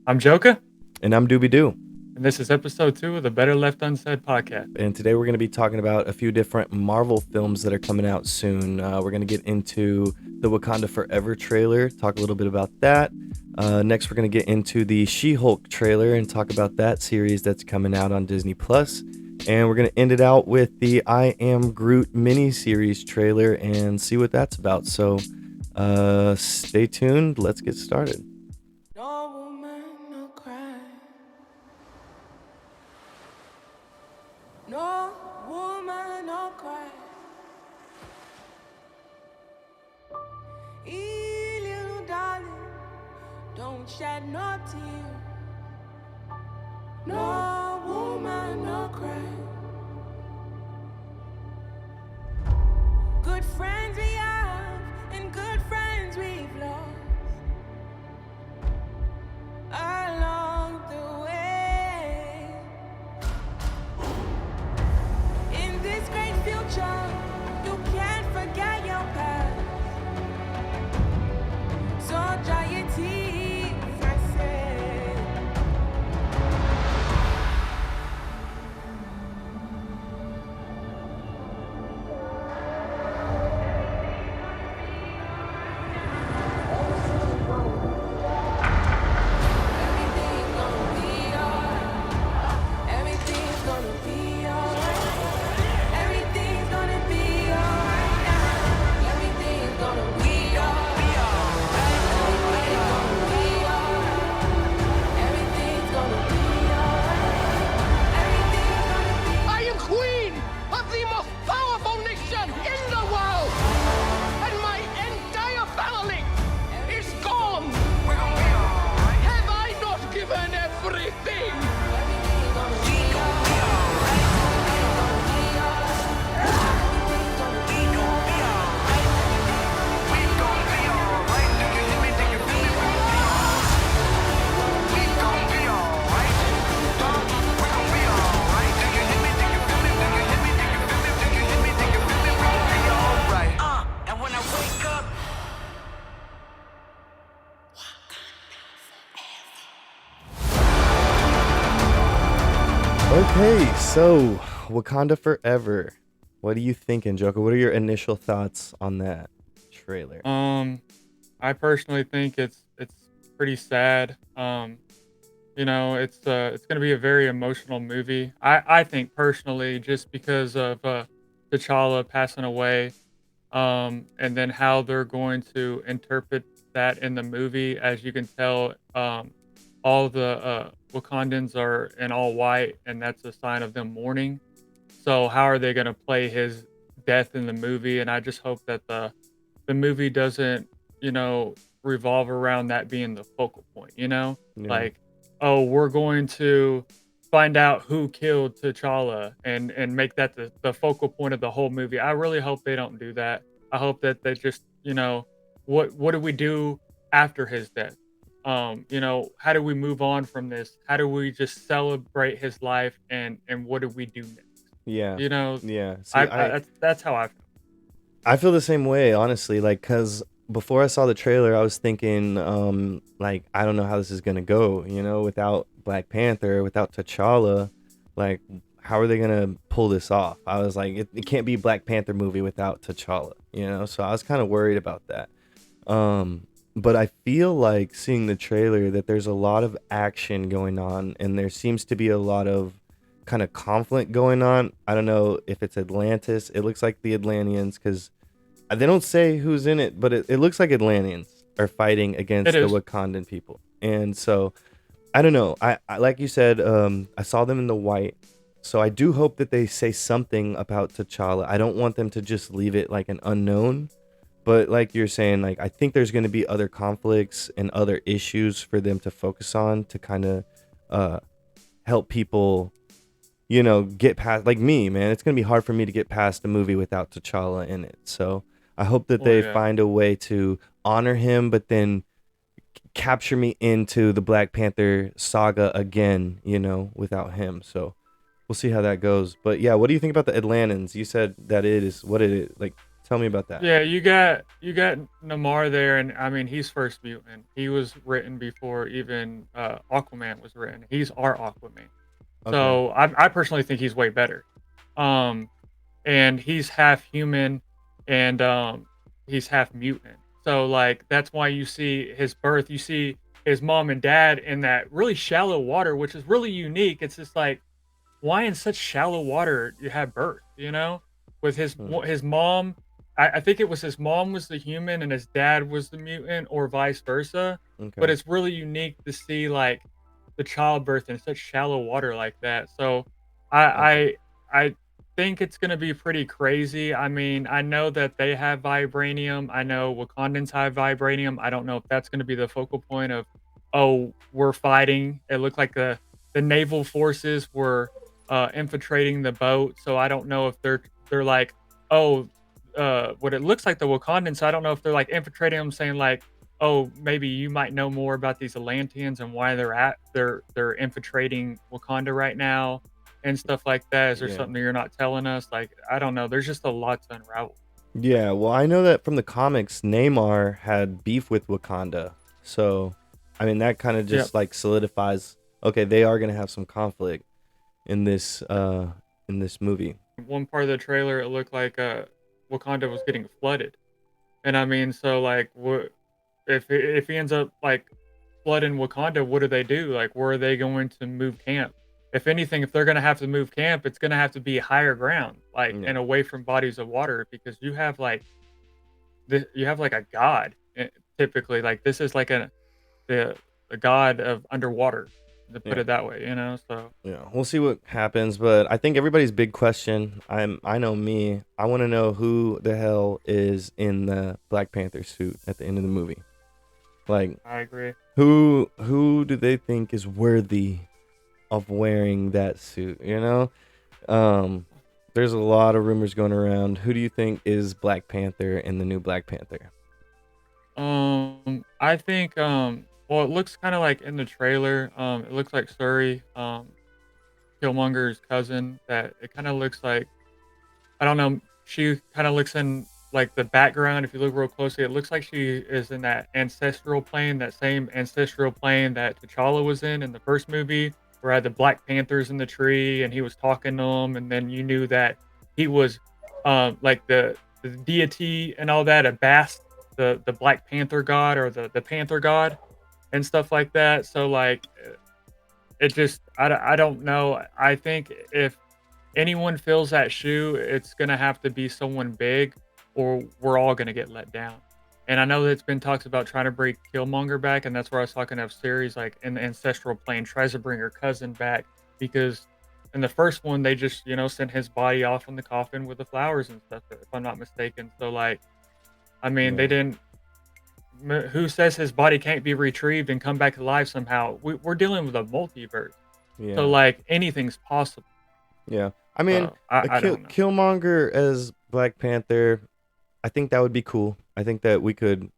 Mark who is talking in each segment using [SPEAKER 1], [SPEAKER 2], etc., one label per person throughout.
[SPEAKER 1] I'm JOKA,
[SPEAKER 2] And I'm Doobie Do.
[SPEAKER 1] and this is episode 2 of the Better Left Unsaid podcast.
[SPEAKER 2] And today we're going to be talking about a few different Marvel films that are coming out soon. We're going to get into the Wakanda Forever trailer, talk a little bit about that. Next, we're going to get into the She-Hulk trailer and talk about that series that's coming out on Disney Plus. And we're going to end it out with the I Am Groot mini-series trailer and see what that's about. So stay tuned. Let's get started.
[SPEAKER 3] No woman, no cry. No woman, no cry. Ee, little darling, don't shed no tear. No woman, no cry. Good friends we have, and good friends we've lost along the way. In this great future, you can't forget your past. So dry your tears, I say. Everything's gonna be alright. Everything's gonna be alright. Everything's gonna be alright now. Everything's gonna be alright. Everything's gonna be alright. Everything's gonna be alright. Everything's gonna be.
[SPEAKER 4] I am queen of the most powerful nation in the world, and my entire family is gone. Have I not given everything?
[SPEAKER 3] Everything's gonna be alright. Everything's gonna be alright.
[SPEAKER 4] And when I wake up,
[SPEAKER 2] Okay, so Wakanda Forever. What are you thinking, Joker? What are your initial thoughts on that trailer?
[SPEAKER 1] I personally think it's pretty sad. It's going to be a very emotional movie. I think personally, just because of T'Challa passing away, and then how they're going to interpret that in the movie. As you can tell, all the Wakandans are in all white, and that's a sign of them mourning. So how are they going to play his death in the movie? And I just hope that the movie doesn't, revolve around that being the focal point.
[SPEAKER 2] Yeah.
[SPEAKER 1] Like, oh, we're going to find out who killed T'Challa and make that the focal point of the whole movie. I really hope they don't do that. I hope that they just, what do we do after his death? How do we move on from this? How do we just celebrate his life and what do we do next?
[SPEAKER 2] Yeah.
[SPEAKER 1] You know,
[SPEAKER 2] Yeah. See,
[SPEAKER 1] that's how I feel.
[SPEAKER 2] I feel the same way, honestly. Like, cause before I saw the trailer, I was thinking, like, I don't know how this is gonna go. Without Black Panther, without T'Challa, like, how are they gonna pull this off? I was like, it can't be Black Panther movie without T'Challa. So I was kind of worried about that. But I feel like seeing the trailer that there's a lot of action going on, and there seems to be a lot of kind of conflict going on. I don't know if it's Atlantis. It looks like the Atlanteans, because they don't say who's in it, but it looks like Atlanteans are fighting against
[SPEAKER 1] It
[SPEAKER 2] the
[SPEAKER 1] is.
[SPEAKER 2] Wakandan people. And so I don't know. I like you said, I saw them in the white. So I do hope that they say something about T'Challa. I don't want them to just leave it like an unknown. But like you're saying, like, I think there's going to be other conflicts and other issues for them to focus on to kind of help people, get past. Like me, man, it's going to be hard for me to get past a movie without T'Challa in it. So I hope that
[SPEAKER 1] Oh,
[SPEAKER 2] they
[SPEAKER 1] yeah.
[SPEAKER 2] find a way to honor him, but then capture me into the Black Panther saga again, without him. So we'll see how that goes. But yeah, what do you think about the Atlantans? You said that it is what it is. Like, Tell me about that.
[SPEAKER 1] Yeah, you got Namar there, and I mean he's first mutant. He was written before even Aquaman was written. He's our Aquaman.
[SPEAKER 2] Okay.
[SPEAKER 1] So I personally think he's way better. Um, and he's half human, and he's half mutant. So like that's why you see his birth. You see his mom and dad in that really shallow water, which is really unique. It's just like why in such shallow water you have birth, you know? With
[SPEAKER 2] Hmm.
[SPEAKER 1] his mom, I think it was his mom was the human and his dad was the mutant, or vice versa. But
[SPEAKER 2] Okay.
[SPEAKER 1] it's really unique to see like the childbirth in such shallow water like that. So
[SPEAKER 2] Okay.
[SPEAKER 1] I I think it's gonna be pretty crazy. I mean, I know that they have vibranium. I know Wakandans have vibranium. I don't know if that's gonna be the focal point of, oh, we're fighting. It looked like the naval forces were infiltrating the boat. So I don't know if they're like, oh, what it looks like the Wakandans. I don't know if they're like infiltrating them, saying like, oh, maybe you might know more about these Atlanteans and why they're infiltrating Wakanda right now and stuff like that. Is there
[SPEAKER 2] Yeah.
[SPEAKER 1] something that you're not telling us? Like, I don't know. There's just a lot to unravel.
[SPEAKER 2] Yeah, well, I know that from the comics, Neymar had beef with Wakanda. So, I mean, that kind of
[SPEAKER 1] Yep.
[SPEAKER 2] just like solidifies, okay, they are going to have some conflict in this movie.
[SPEAKER 1] One part of the trailer, it looked like Wakanda was getting flooded, and I mean, so like, what if he ends up like flooding Wakanda? What do they do? Like, where are they going to move camp? If anything, if they're gonna have to move camp, it's gonna have to be higher ground, like
[SPEAKER 2] Yeah.
[SPEAKER 1] and away from bodies of water, because you have like a god typically. Like this is like the the god of underwater, to put
[SPEAKER 2] Yeah.
[SPEAKER 1] it that way, you know. So
[SPEAKER 2] Yeah. We'll see what happens, but I think everybody's big question, I know me, I want to know who the hell is in the Black Panther suit at the end of the movie. Like
[SPEAKER 1] I agree.
[SPEAKER 2] who do they think is worthy of wearing that suit, you know? Um, there's a lot of rumors going around. Who do you think is Black Panther in the new Black Panther?
[SPEAKER 1] I think well, it looks kind of like in the trailer. It looks like Suri, Killmonger's cousin. That it kind of looks like I don't know. She kind of looks in like the background. If you look real closely, it looks like she is in that ancestral plane, that same ancestral plane that T'Challa was in the first movie, where I had the Black Panthers in the tree and he was talking to them, and then you knew that he was like the deity and all that, a Bast, the Black Panther god or the Panther god and stuff like that. So like it just I don't know. I think if anyone fills that shoe, it's gonna have to be someone big, or we're all gonna get let down. And I know that it's been talks about trying to bring Killmonger back, and that's where I was talking of series like in the ancestral plane tries to bring her cousin back because in the first one they just sent his body off in the coffin with the flowers and stuff, if I'm not mistaken. So like, I mean, they
[SPEAKER 2] Yeah.
[SPEAKER 1] didn't. Who says his body can't be retrieved and come back alive somehow? We're dealing with a multiverse, so
[SPEAKER 2] Yeah.
[SPEAKER 1] like anything's possible.
[SPEAKER 2] Yeah. I mean,
[SPEAKER 1] So
[SPEAKER 2] a
[SPEAKER 1] I don't know.
[SPEAKER 2] Killmonger as Black Panther, I think that would be cool. I think that we could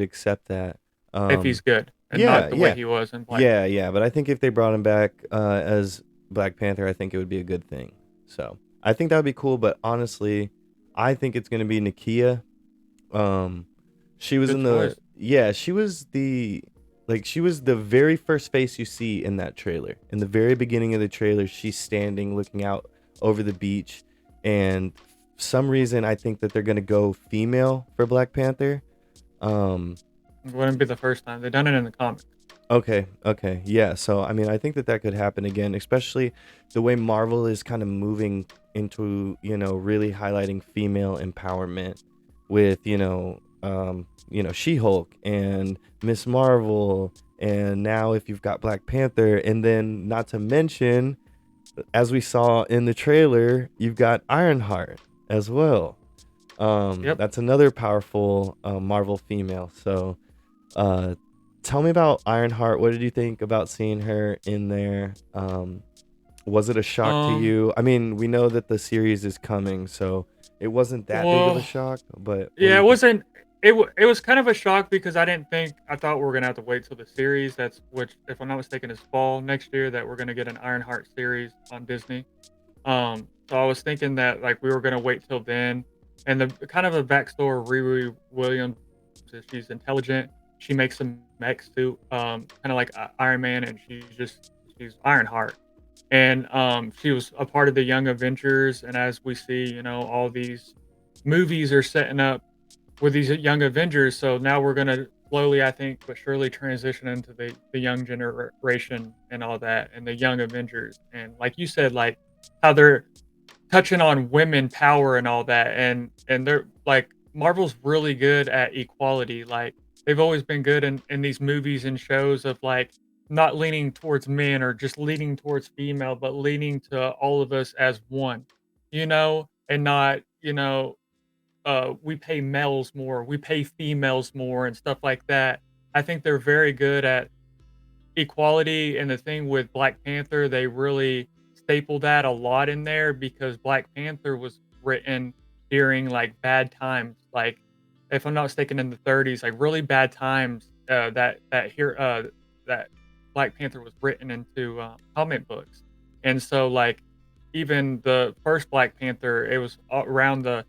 [SPEAKER 2] accept that.
[SPEAKER 1] If he's
[SPEAKER 2] Um,
[SPEAKER 1] good and
[SPEAKER 2] yeah,
[SPEAKER 1] not the way
[SPEAKER 2] yeah.
[SPEAKER 1] he was in Black
[SPEAKER 2] Yeah,
[SPEAKER 1] Panther.
[SPEAKER 2] yeah, but I think if they brought him back as Black Panther, I think it would be a good thing. So, I think that would be cool, but honestly, I think it's going to be Nakia. Um, she was
[SPEAKER 1] Good
[SPEAKER 2] in
[SPEAKER 1] choice.
[SPEAKER 2] the yeah, she was the very first face you see in that trailer. In the very beginning of the trailer, she's standing looking out over the beach, and for some reason I think that they're gonna go female for Black Panther. Um,
[SPEAKER 1] It wouldn't be the first time. They've done it in the comics.
[SPEAKER 2] okay, okay, yeah. So I mean, I think that that could happen again, especially the way Marvel is kind of moving into really highlighting female empowerment with She-Hulk and Miss Marvel, and now if you've got Black Panther, and then not to mention, as we saw in the trailer, you've got Ironheart as well.
[SPEAKER 1] Yep.
[SPEAKER 2] That's another powerful Marvel female. So uh tell me about Ironheart. What did you think about seeing her in there? Was it a shock to
[SPEAKER 1] Um.
[SPEAKER 2] you? I mean, we know that the series is coming, so it wasn't that big of a
[SPEAKER 1] Well,
[SPEAKER 2] shock, but what do
[SPEAKER 1] yeah.
[SPEAKER 2] you
[SPEAKER 1] It
[SPEAKER 2] think?
[SPEAKER 1] wasn't. It was kind of a shock because I thought we were gonna have to wait till the series. That's which, if I'm not mistaken, is fall next year that we're gonna get an Ironheart series on Disney. So I was thinking that like we were gonna wait till then. And the kind of a backstory of Riri Williams is she's intelligent. She makes a mech suit, kind of like Iron Man, and she's Ironheart. And she was a part of the Young Avengers. And as we see, all these movies are setting up with these Young Avengers. So now we're gonna slowly, I think, but surely transition into the young generation and all that, and the Young Avengers. And like you said, like how they're touching on women power and all that, and they're like Marvel's really good at equality. Like they've always been good in these movies and shows of like not leaning towards men or just leaning towards female, but leaning to all of us as one, and not, we pay males more, we pay females more and stuff like that. I think they're very good at equality, and the thing with Black Panther, they really staple that a lot in there because Black Panther was written during like bad times, like if I'm not mistaken in the 30s, like really bad times. That Black Panther was written into comic books, and so like even the first Black Panther, it was around the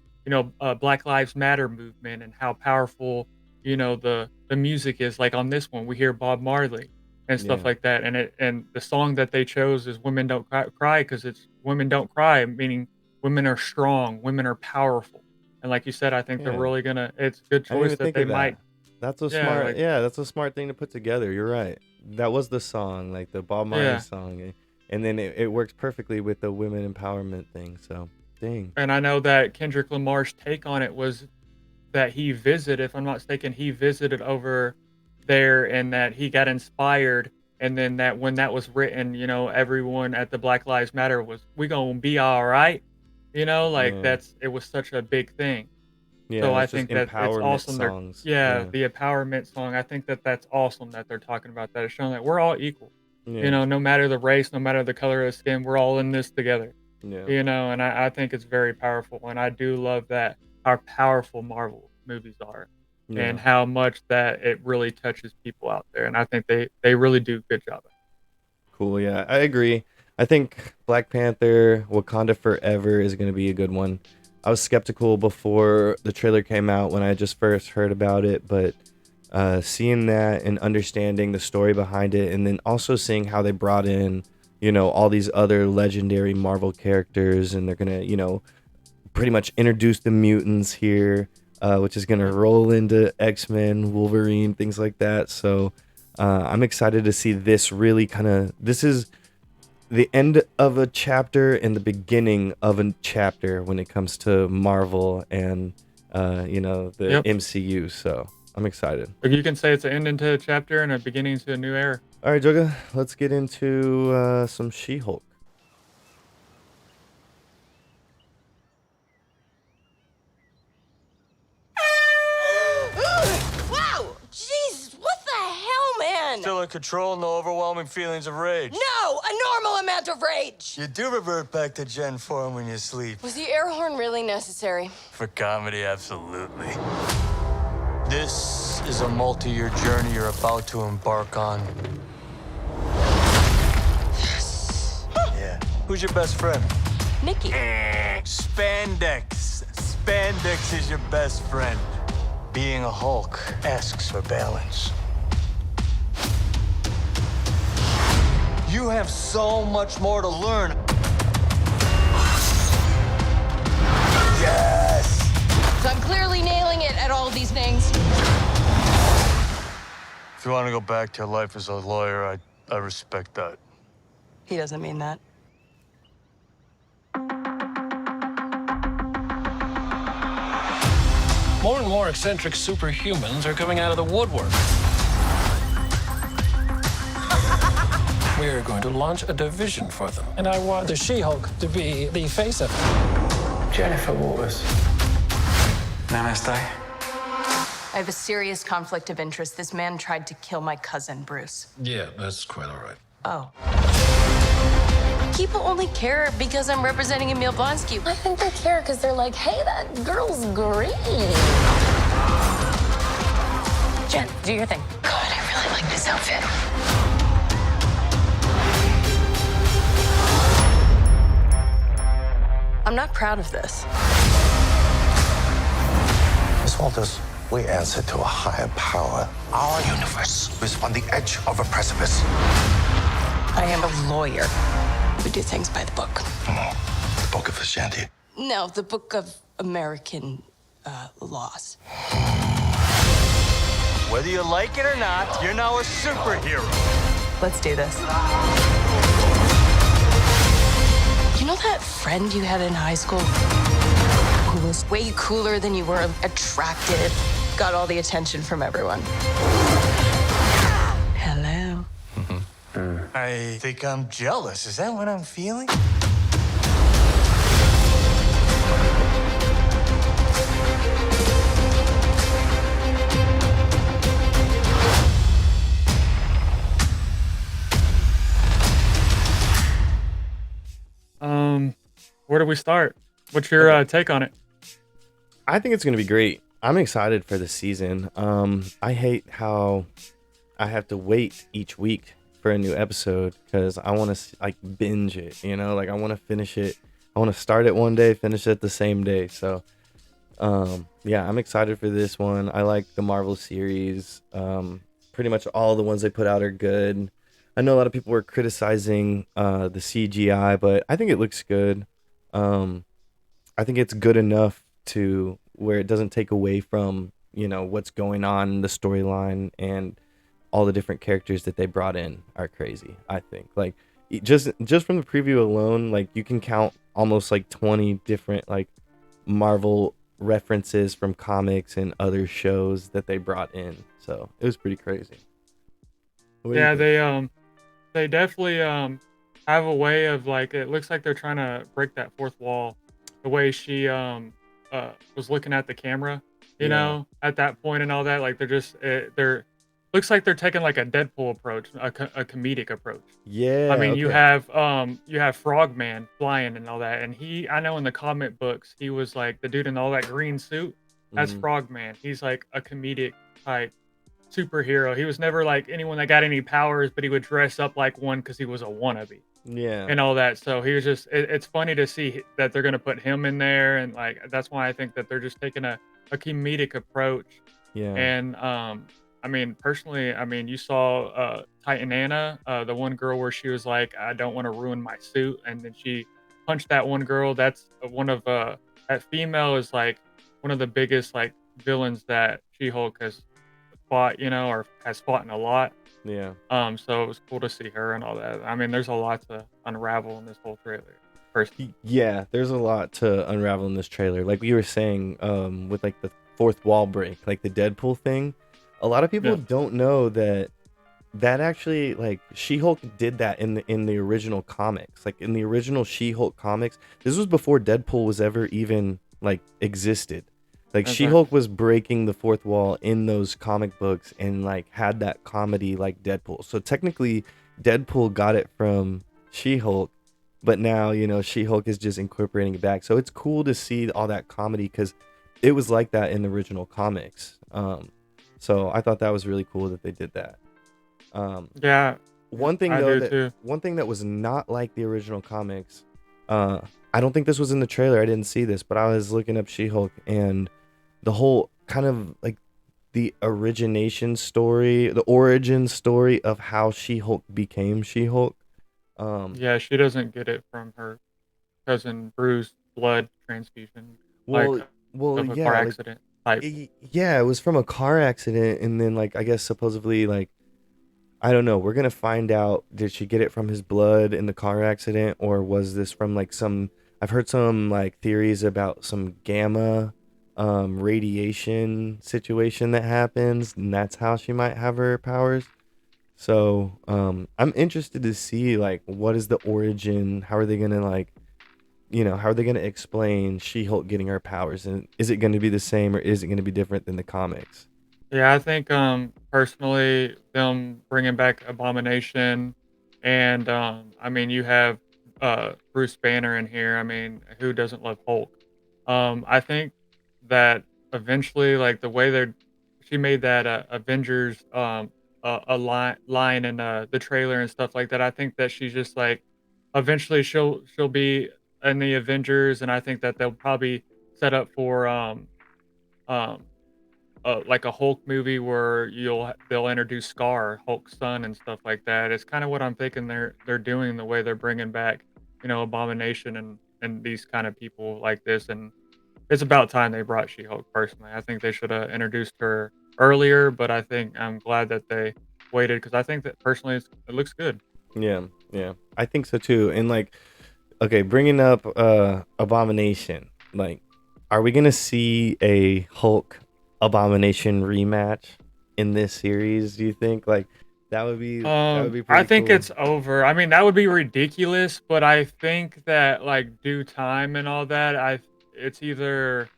[SPEAKER 1] Black Lives Matter movement and how powerful the music is. Like on this one, we hear Bob Marley and stuff
[SPEAKER 2] Yeah.
[SPEAKER 1] like that. And the song that they chose is "Women Don't Cry" because it's women don't cry, meaning women are strong, women are powerful. And like you said, I think they're
[SPEAKER 2] Yeah.
[SPEAKER 1] really gonna. It's a good
[SPEAKER 2] I didn't
[SPEAKER 1] choice
[SPEAKER 2] even
[SPEAKER 1] that
[SPEAKER 2] think
[SPEAKER 1] they
[SPEAKER 2] of that.
[SPEAKER 1] might.
[SPEAKER 2] That's a
[SPEAKER 1] Yeah,
[SPEAKER 2] smart,
[SPEAKER 1] like
[SPEAKER 2] yeah, that's a smart thing to put together. You're right. That was the song, like the Bob Marley
[SPEAKER 1] yeah.
[SPEAKER 2] song, and then it works perfectly with the women empowerment thing. So, dang.
[SPEAKER 1] And I know that Kendrick Lamar's take on it was that he visited, if I'm not mistaken, he visited over there and that he got inspired. And then that when that was written, everyone at the Black Lives Matter was, we gonna be all right. Like
[SPEAKER 2] Yeah,
[SPEAKER 1] it was such a big thing.
[SPEAKER 2] yeah,
[SPEAKER 1] So I
[SPEAKER 2] that's just
[SPEAKER 1] think that it's
[SPEAKER 2] empowerment
[SPEAKER 1] awesome.
[SPEAKER 2] songs.
[SPEAKER 1] Yeah,
[SPEAKER 2] Yeah,
[SPEAKER 1] the empowerment song. I think that that's awesome that they're talking about that. It's showing that we're all equal.
[SPEAKER 2] yeah,
[SPEAKER 1] No matter the race, no matter the color of skin, we're all in this together.
[SPEAKER 2] yeah,
[SPEAKER 1] And I think it's very powerful. And I do love that how powerful Marvel movies are and
[SPEAKER 2] yeah.
[SPEAKER 1] how much that it really touches people out there. And I think they really do a good job.
[SPEAKER 2] Cool. Yeah, I agree. I think Black Panther Wakanda Forever is going to be a good one. I was skeptical before the trailer came out when I just first heard about it, but seeing that and understanding the story behind it, and then also seeing how they brought in, all these other legendary Marvel characters, and they're going to, pretty much introduce the mutants here, which is going to roll into X-Men, Wolverine, things like that. So I'm excited to see this really this is the end of a chapter and the beginning of a chapter when it comes to Marvel and, the
[SPEAKER 1] Yep.
[SPEAKER 2] MCU. So I'm excited.
[SPEAKER 1] But you can say it's an end into a chapter and a beginning to a new era.
[SPEAKER 2] All right, Joga, let's get into some She-Hulk.
[SPEAKER 5] Wow! Jesus, what the hell, man?
[SPEAKER 6] Still in control, no overwhelming feelings of rage.
[SPEAKER 5] No, a normal amount of rage.
[SPEAKER 6] You do revert back to Gen form when you sleep.
[SPEAKER 5] Was the air horn really necessary?
[SPEAKER 6] For comedy, absolutely. This is a multi-year journey you're about to embark on.
[SPEAKER 5] Yes.
[SPEAKER 6] Yeah. Who's your best friend?
[SPEAKER 5] Nikki.
[SPEAKER 6] Spandex. Spandex is your best friend. Being a Hulk asks for balance. You have so much more to learn. Yes!
[SPEAKER 5] So I'm clearly nailing it at all of these things.
[SPEAKER 6] If you want to go back to your life as a lawyer, I respect that.
[SPEAKER 5] He doesn't mean that.
[SPEAKER 7] More and more eccentric superhumans are coming out of the woodwork. We're going to launch a division for them. And I want the She-Hulk to be the face of it.
[SPEAKER 8] Jennifer Waters. Namaste.
[SPEAKER 5] I have a serious conflict of interest. This man tried to kill my cousin, Bruce.
[SPEAKER 7] Yeah, that's quite all right.
[SPEAKER 5] Oh. People only care because I'm representing Emil Blonsky.
[SPEAKER 9] I think they care because they're like, hey, that girl's great.
[SPEAKER 5] Jen, do your thing.
[SPEAKER 9] God, I really like this outfit.
[SPEAKER 5] I'm not proud of this.
[SPEAKER 10] Miss Walters, we answer to a higher power. Our universe is on the edge of a precipice.
[SPEAKER 5] I am a lawyer. We do things by the book.
[SPEAKER 10] The Book of Ashanti.
[SPEAKER 5] No, the book of American laws.
[SPEAKER 6] Whether you like it or not, you're now a superhero.
[SPEAKER 5] Let's do this. You know that friend you had in high school who was way cooler than you were, attractive, got all the attention from everyone? Hello.
[SPEAKER 6] I think I'm jealous. Is that what I'm feeling?
[SPEAKER 1] Where do we start? What's your take on it?
[SPEAKER 2] I think it's gonna be great. I'm excited for the season. I hate how I have to wait each week for a new episode because I want to like binge it. You know, like I want to finish it. I want to start it one day, finish it the same day. So, yeah, I'm excited for this one. I like the Marvel series. Pretty much all the ones they put out are good. I know a lot of people were criticizing the CGI, but I think it looks good. I think it's good enough to where it doesn't take away from, you know, what's going on in the storyline, and all the different characters that they brought in are crazy. I think like just from the preview alone, like you can count almost like 20 different like Marvel references from comics and other shows that they brought in. So it was pretty crazy. What do you
[SPEAKER 1] Yeah,
[SPEAKER 2] think?
[SPEAKER 1] they definitely have a way of like it looks like they're trying to break that fourth wall. The way she was looking at the camera, you
[SPEAKER 2] Yeah.
[SPEAKER 1] know, at that point and all that, like they're just they're looks like they're taking like a Deadpool approach, a comedic approach. I
[SPEAKER 2] Yeah.
[SPEAKER 1] mean,
[SPEAKER 2] Okay.
[SPEAKER 1] you have Frogman flying and all that, and I know in the comic books he was like the dude in all that green suit. That's
[SPEAKER 2] Hmm.
[SPEAKER 1] Frogman. He's like a comedic type superhero. He was never like anyone that got any powers, but he would dress up like one because he was a wannabe
[SPEAKER 2] Yeah.
[SPEAKER 1] and all that. So he was just it's funny to see that they're gonna put him in there, and like that's why I think that they're just taking a comedic approach.
[SPEAKER 2] Yeah.
[SPEAKER 1] And I mean, personally, I mean, you saw Titan Anna, the one girl where she was like, I don't want to ruin my suit, and then she punched that one girl. That's one of that female is like one of the biggest like villains that She-Hulk has fought, you know, or has fought in a lot.
[SPEAKER 2] Yeah.
[SPEAKER 1] So it was cool to see her and all that. I mean, there's a lot to unravel in this whole trailer. Personally.
[SPEAKER 2] Yeah, there's a lot to unravel in this trailer. Like we were saying, with like the fourth wall break, like the Deadpool thing. A lot of people
[SPEAKER 1] Yeah.
[SPEAKER 2] don't know that actually like She-Hulk did that in the original comics. Like in the original She-Hulk comics, this was before Deadpool was ever even like existed. Like
[SPEAKER 1] Okay.
[SPEAKER 2] She-Hulk was breaking the fourth wall in those comic books and like had that comedy like Deadpool. So technically Deadpool got it from She-Hulk, but now, you know, She-Hulk is just incorporating it back. So it's cool to see all that comedy because it was like that in the original comics. So I thought that was really cool that they did that.
[SPEAKER 1] Yeah,
[SPEAKER 2] One thing
[SPEAKER 1] I
[SPEAKER 2] though
[SPEAKER 1] do too.
[SPEAKER 2] one thing that was not like the original comics, I don't think this was in the trailer. I didn't see this, but I was looking up She-Hulk and the whole kind of like the origination story, the origin story of how She-Hulk became She-Hulk.
[SPEAKER 1] Yeah, she doesn't get it from her cousin Bruce blood transfusion, like
[SPEAKER 2] Well, well,
[SPEAKER 1] of a car
[SPEAKER 2] yeah, like
[SPEAKER 1] accident type.
[SPEAKER 2] yeah, it was from a car accident, and then like I guess supposedly like I don't know. We're gonna find out. Did she get it from his blood in the car accident, or was this from like some? I've heard some like theories about some gamma, radiation situation that happens, and that's how she might have her powers. So, I'm interested to see like what is the origin? How are they gonna like, you know, how are they gonna explain She-Hulk getting her powers, and is it gonna be the same or is it gonna be different than the comics?
[SPEAKER 1] Yeah, I think personally them bringing back Abomination, and I mean you have Bruce Banner in here. I mean, who doesn't love Hulk? I think that eventually, like the way they're she made that Avengers a line in the trailer and stuff like that. I think that she's just like eventually she'll be in the Avengers, and I think that they'll probably set up for um like a Hulk movie where they'll introduce Scar, Hulk's son, and stuff like that. It's kind of what I'm thinking they're doing the way they're bringing back, Abomination and these kind of people like this. And it's about time they brought She-Hulk. Personally, I think they should have introduced her earlier, but I think I'm glad that they waited because I think that personally it looks good.
[SPEAKER 2] Yeah, yeah, I think so too. And like, okay, bringing up Abomination, like, are we gonna see a Hulk Abomination rematch in this series? Do you think like that would be
[SPEAKER 1] I
[SPEAKER 2] pretty
[SPEAKER 1] think
[SPEAKER 2] cool?
[SPEAKER 1] it's over. I mean, that would be ridiculous, but I think that like due time and all that, it's either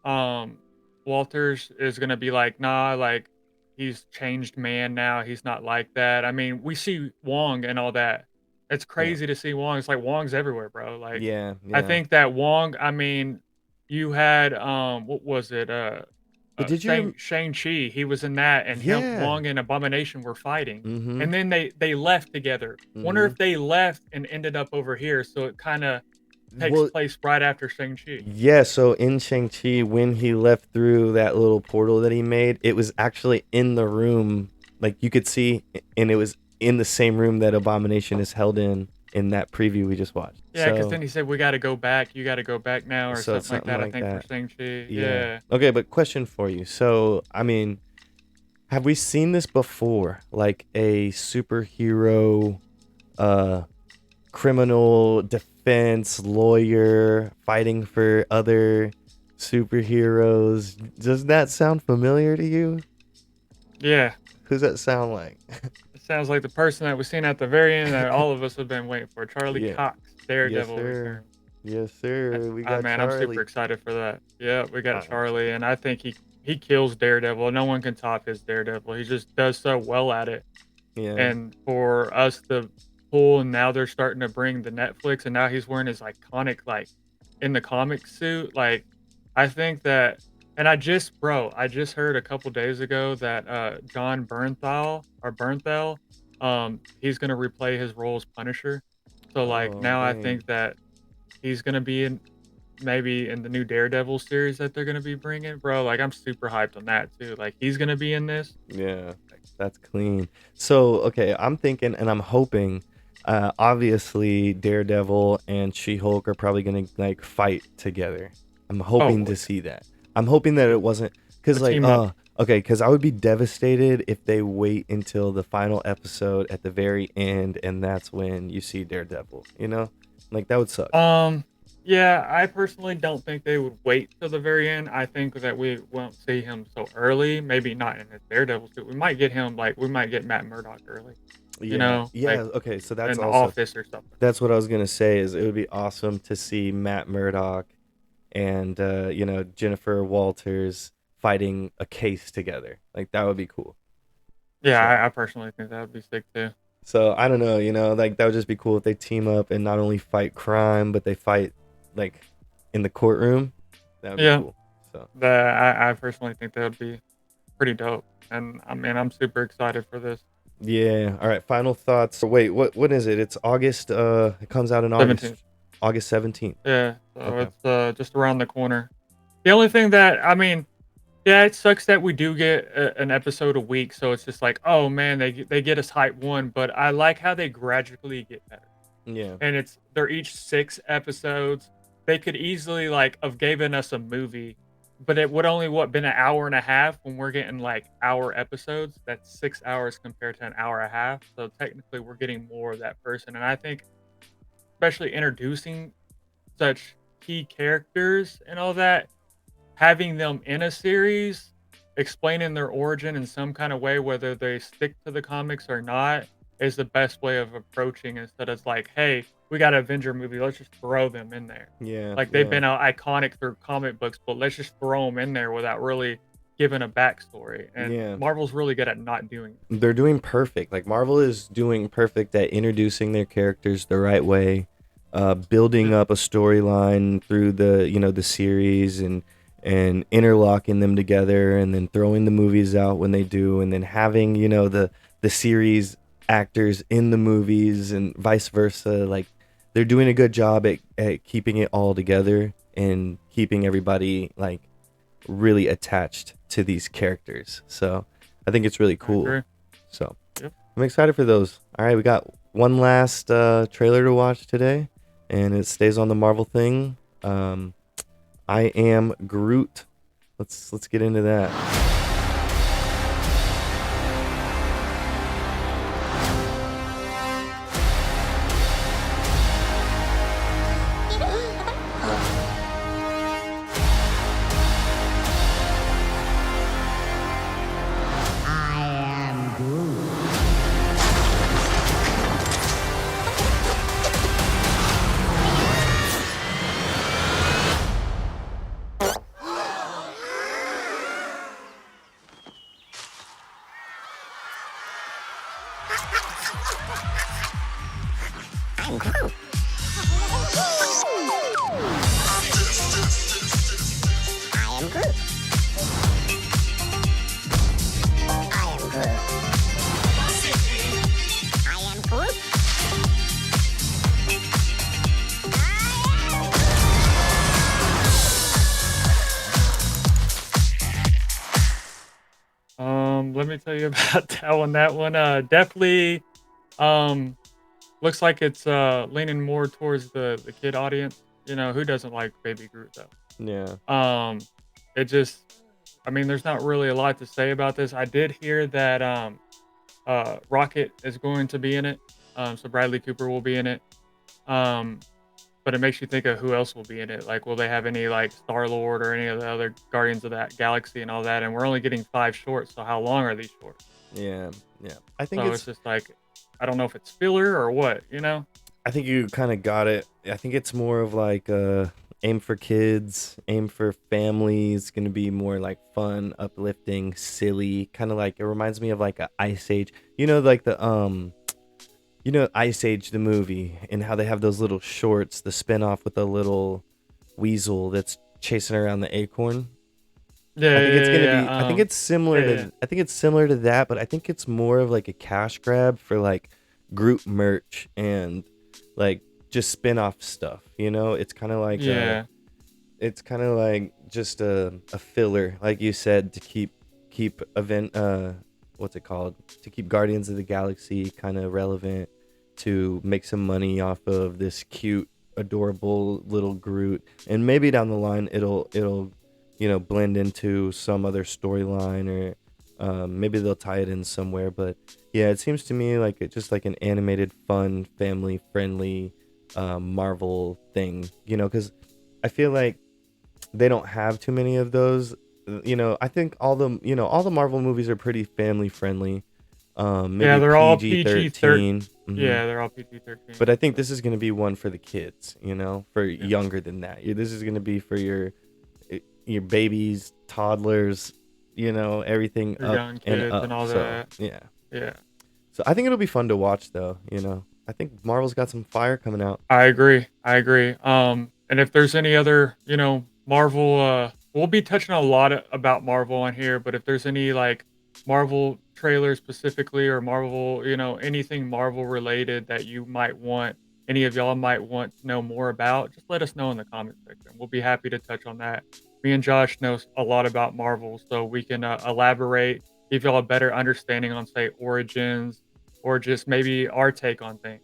[SPEAKER 1] um Walters is gonna be like, nah, like he's changed man now. He's not like that. I mean, we see Wong and all that. It's
[SPEAKER 2] Yeah,
[SPEAKER 1] crazy to see Wong. It's like Wong's everywhere, bro. Like
[SPEAKER 2] yeah,
[SPEAKER 1] I
[SPEAKER 2] yeah.
[SPEAKER 1] think that Wong, I mean, you had what was it?
[SPEAKER 2] But did you?
[SPEAKER 1] Shang-Chi, he was in that, and him
[SPEAKER 2] Yeah.
[SPEAKER 1] Wong and Abomination were fighting.
[SPEAKER 2] Mm-hmm.
[SPEAKER 1] And then they left together. Wonder
[SPEAKER 2] Mm-hmm.
[SPEAKER 1] if they left and ended up over here, so it kinda takes
[SPEAKER 2] Well,
[SPEAKER 1] place right after Shang-Chi.
[SPEAKER 2] yeah, so in Shang-Chi, when he left through that little portal that he made, it was actually in the room, like you could see, and it was in the same room that Abomination is held in that preview we just watched.
[SPEAKER 1] Yeah, because then he said, "We gotta go back. You gotta go back now," or
[SPEAKER 2] So it's
[SPEAKER 1] something like
[SPEAKER 2] something
[SPEAKER 1] that, I
[SPEAKER 2] like
[SPEAKER 1] think, for
[SPEAKER 2] that.
[SPEAKER 1] Shang-Chi.
[SPEAKER 2] Yeah.
[SPEAKER 1] Yeah.
[SPEAKER 2] Okay, but question for you. So, I mean, have we seen this before? Like a superhero, uh, criminal defense lawyer fighting for other superheroes. Does that sound familiar to you?
[SPEAKER 1] Yeah.
[SPEAKER 2] Who's that sound like?
[SPEAKER 1] It sounds like the person that was seen at the very end that all of us have been waiting for, Charlie
[SPEAKER 2] Yeah.
[SPEAKER 1] Cox,
[SPEAKER 2] Yes,
[SPEAKER 1] Daredevil
[SPEAKER 2] sir.
[SPEAKER 1] returns.
[SPEAKER 2] Yes, sir. We got
[SPEAKER 1] Man, I'm super
[SPEAKER 2] Charlie.
[SPEAKER 1] excited for that. Yeah, we got
[SPEAKER 2] I'm
[SPEAKER 1] Charlie, and I think he kills Daredevil. No one can top his Daredevil. He just does so well at it.
[SPEAKER 2] yeah.
[SPEAKER 1] And for us to pull, and now they're starting to bring the Netflix, and now he's wearing his iconic like in the comic suit. Like, I think that, and I just heard a couple days ago that John Bernthal, he's gonna replay his role as Punisher. So like
[SPEAKER 2] Oh,
[SPEAKER 1] now I
[SPEAKER 2] dang.
[SPEAKER 1] think that he's gonna be in maybe in the new Daredevil series that they're gonna be bringing, bro. Like I'm super hyped on that too. Like he's gonna be in this.
[SPEAKER 2] Yeah. That's clean. So, okay, I'm thinking and I'm hoping obviously Daredevil and She-Hulk are probably going to like fight together. I'm
[SPEAKER 1] Oh,
[SPEAKER 2] hoping
[SPEAKER 1] well,
[SPEAKER 2] to see that. I'm hoping that it wasn't cuz
[SPEAKER 1] a
[SPEAKER 2] like
[SPEAKER 1] team up.
[SPEAKER 2] okay, cuz I would be devastated if they wait until the final episode at the very end and that's when you see Daredevil, you know? Like that would suck.
[SPEAKER 1] Yeah, I personally don't think they would wait till the very end. I think that we won't see him so early. Maybe not in his Daredevil suit. We might get him like we might get Matt Murdock early.
[SPEAKER 2] Yeah. Yeah,
[SPEAKER 1] Like
[SPEAKER 2] okay, so that's
[SPEAKER 1] in the
[SPEAKER 2] also
[SPEAKER 1] office or something.
[SPEAKER 2] that's what I was going to say is it would be awesome to see Matt Murdock and Jennifer Walters fighting a case together. Like that would be cool.
[SPEAKER 1] Yeah,
[SPEAKER 2] So
[SPEAKER 1] I personally think that would be sick too.
[SPEAKER 2] so I don't know, like that would just be cool if they team up and not only fight crime, but they fight like in the courtroom. That would be
[SPEAKER 1] Yeah,
[SPEAKER 2] cool. So
[SPEAKER 1] I personally think that would be pretty dope. And I mean, I'm super excited for this.
[SPEAKER 2] yeah. All right. Final thoughts. Wait, what is it? It's August. It comes out in
[SPEAKER 1] 17th.
[SPEAKER 2] August 17th.
[SPEAKER 1] Yeah, so
[SPEAKER 2] Okay.
[SPEAKER 1] it's just around the corner. The only thing that I mean, yeah, it sucks that we do get an episode a week, so it's just like, oh man, they get us hype one, but I like how they gradually get better.
[SPEAKER 2] Yeah.
[SPEAKER 1] And they're each 6 episodes. They could easily like have given us a movie, but it would only been an hour and a half when we're getting like hour episodes. That's 6 hours compared to an hour and a half. So technically we're getting more of that person. And I think especially introducing such key characters and all that, having them in a series, explaining their origin in some kind of way, whether they stick to the comics or not, is the best way of approaching instead of like, hey, we got an Avenger movie, let's just throw them in there.
[SPEAKER 2] Yeah.
[SPEAKER 1] Like they've
[SPEAKER 2] Yeah.
[SPEAKER 1] been iconic through comic books, but let's just throw them in there without really giving a backstory. And
[SPEAKER 2] Yeah.
[SPEAKER 1] Marvel's really good at not doing it.
[SPEAKER 2] They're doing perfect. Like Marvel is doing perfect at introducing their characters the right way, building up a storyline through the series and interlocking them together, and then throwing the movies out when they do, and then having the series actors in the movies and vice versa. Like they're doing a good job at keeping it all together and keeping everybody like really attached to these characters. So I think it's really
[SPEAKER 1] I
[SPEAKER 2] cool.
[SPEAKER 1] agree.
[SPEAKER 2] So
[SPEAKER 1] Yep.
[SPEAKER 2] I'm excited for those. All right, we got one last trailer to watch today, and it stays on the Marvel thing. I Am Groot. Let's get into that.
[SPEAKER 1] Let me tell you about that one. That one, definitely, um, looks like it's leaning more towards the kid audience. You know, who doesn't like Baby Groot though?
[SPEAKER 2] Yeah.
[SPEAKER 1] It just, I mean, there's not really a lot to say about this. I did hear that Rocket is going to be in it. So Bradley Cooper will be in it. Um, but it makes you think of who else will be in it. Like, will they have any like Star Lord or any of the other Guardians of that Galaxy and all that? And we're only getting 5 shorts. So how long are these shorts?
[SPEAKER 2] Yeah. I think
[SPEAKER 1] So it's just like, I don't know if it's filler or what, you know?
[SPEAKER 2] I think you kind of got it. I think it's more of like aim for kids, aim for families. Gonna be more like fun, uplifting, silly. Kind of like it reminds me of like a Ice Age. Like the Ice Age the movie and how they have those little shorts, the spinoff with the little weasel that's chasing around the acorn.
[SPEAKER 1] Yeah,
[SPEAKER 2] I think it's
[SPEAKER 1] yeah,
[SPEAKER 2] gonna
[SPEAKER 1] yeah.
[SPEAKER 2] be. I think it's similar
[SPEAKER 1] yeah,
[SPEAKER 2] to.
[SPEAKER 1] yeah.
[SPEAKER 2] I think it's similar to that, but I think it's more of like a cash grab for like Groot merch and like just spin-off stuff. It's kind of like
[SPEAKER 1] Yeah.
[SPEAKER 2] it's kind of like just a filler, like you said, to keep event what's it called? To keep Guardians of the Galaxy kind of relevant, to make some money off of this cute, adorable little Groot, and maybe down the line it'll blend into some other storyline, or maybe they'll tie it in somewhere. But yeah, it seems to me like it's just like an animated, fun, family friendly Marvel thing, because I feel like they don't have too many of those. I think all the Marvel movies are pretty family friendly. Maybe
[SPEAKER 1] Yeah, they're all
[SPEAKER 2] PG-13.
[SPEAKER 1] Yeah, they're all PG-13.
[SPEAKER 2] But I think this is going to be one for the kids, for younger than that. This is going to be for your babies, toddlers, everything
[SPEAKER 1] For
[SPEAKER 2] up
[SPEAKER 1] young
[SPEAKER 2] and
[SPEAKER 1] kids
[SPEAKER 2] up.
[SPEAKER 1] and all
[SPEAKER 2] So,
[SPEAKER 1] that.
[SPEAKER 2] yeah.
[SPEAKER 1] Yeah.
[SPEAKER 2] So I think it'll be fun to watch, though. I think Marvel's got some fire coming out.
[SPEAKER 1] I agree. I agree. And if there's any other, Marvel, we'll be touching a lot about Marvel on here, but if there's any like Marvel trailers specifically or Marvel, anything Marvel related that you might want, any of y'all might want to know more about, just let us know in the comment section. We'll be happy to touch on that. Me and Josh know a lot about Marvel, so we can elaborate, give y'all a better understanding on, say, origins or just maybe our take on things,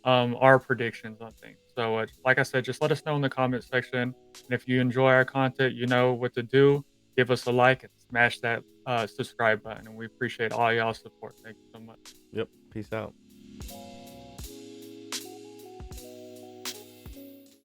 [SPEAKER 1] our predictions on things. So, like I said, just let us know in the comment section. And if you enjoy our content, you know what to do. Give us a like and smash that subscribe button. And we appreciate all y'all's support. Thank you so much.
[SPEAKER 2] Yep. Peace out.